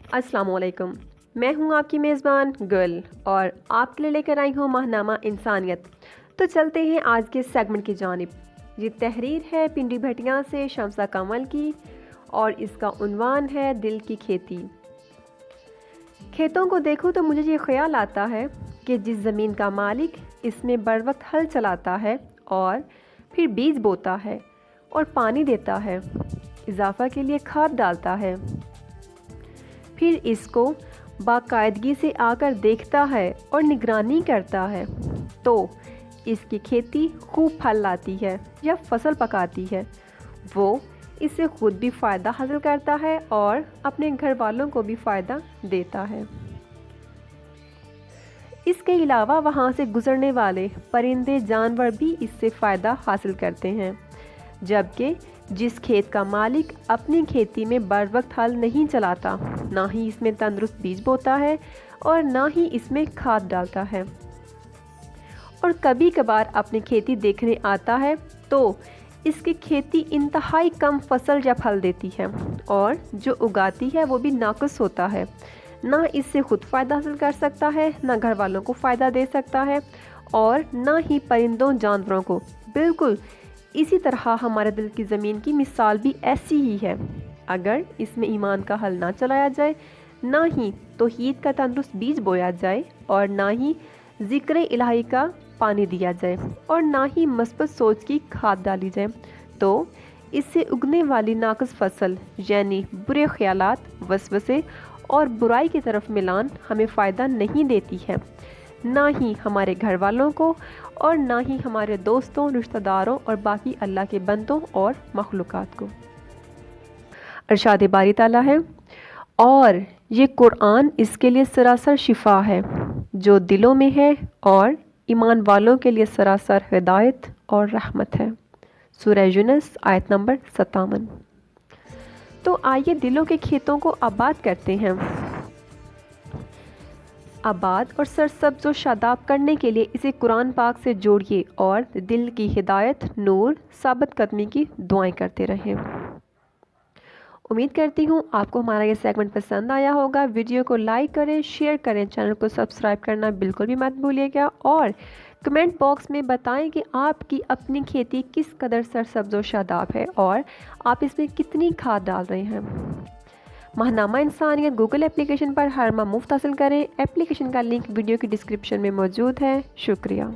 अस्सलाम वालेकुम। मैं हूं आपकी मेज़बान गर्ल और आपके लिए लेकर आई हूं माहनामा इंसानियत। तो चलते हैं आज के सेगमेंट की जानिब। ये तहरीर है पिंडी भटिया से शमसा कमल की और इसका उन्वान है दिल की खेती। खेतों को देखूं तो मुझे ये ख्याल आता है कि जिस ज़मीन का मालिक इसमें बर वक्त हल चलाता है और फिर बीज बोता है और पानी देता है, इजाफा के लिए खाद डालता है, फिर इसको बाकायदगी से आकर देखता है और निगरानी करता है, तो इसकी खेती खूब फल लाती है या फसल पकाती है। वो इससे खुद भी फ़ायदा हासिल करता है और अपने घर वालों को भी फ़ायदा देता है। इसके अलावा वहाँ से गुज़रने वाले परिंदे जानवर भी इससे फ़ायदा हासिल करते हैं। जबकि जिस खेत का मालिक अपनी खेती में बर वक्त हल नहीं चलाता, ना ही इसमें तंदुरुस्त बीज बोता है और ना ही इसमें खाद डालता है, और कभी कभार अपनी खेती देखने आता है, तो इसकी खेती इंतहाई कम फसल या फल देती है और जो उगाती है वो भी नाक़िस होता है। ना इससे खुद फ़ायदा हासिल कर सकता है, ना घर वालों को फ़ायदा दे सकता है और ना ही परिंदों जानवरों को। बिल्कुल इसी तरह हमारे दिल की ज़मीन की मिसाल भी ऐसी ही है। अगर इसमें ईमान का हल ना चलाया जाए, ना ही तौहीद का तंदुरुस्त बीज बोया जाए और ना ही ज़िक्र इलाही का पानी दिया जाए और ना ही मस्बत सोच की खाद डाली जाए, तो इससे उगने वाली नाक़िस फसल यानी बुरे ख्यालात, वसवसे और बुराई की तरफ मिलान हमें फ़ायदा नहीं देती है, ना ही हमारे घर वालों को और ना ही हमारे दोस्तों, रिश्तेदारों और बाकी अल्लाह के बंदों और मखलूक़ात को। इरशाद बारी ताला है, और ये कुरान इसके लिए सरासर शिफा है जो दिलों में है और ईमान वालों के लिए सरासर हिदायत और रहमत है। सूरह यूनुस आयत नंबर 57। तो आइए दिलों के खेतों को आबाद करते हैं। आबाद और सरसब्ज़ व शादाब करने के लिए इसे कुरान पाक से जोड़िए और दिल की हिदायत, नूर, साबित कदमी की दुआएं करते रहें। उम्मीद करती हूँ आपको हमारा ये सेगमेंट पसंद आया होगा। वीडियो को लाइक करें, शेयर करें, चैनल को सब्सक्राइब करना बिल्कुल भी मत भूलिएगा और कमेंट बॉक्स में बताएं कि आपकी अपनी खेती किस कदर सरसब्ज़ व शादाब है और आप इसमें कितनी खाद डाल रहे हैं। माहनामा इंसानियत गूगल एप्लीकेशन पर हर माह मुफ्त हासिल करें। एप्लीकेशन का लिंक वीडियो की डिस्क्रिप्शन में मौजूद है। शुक्रिया।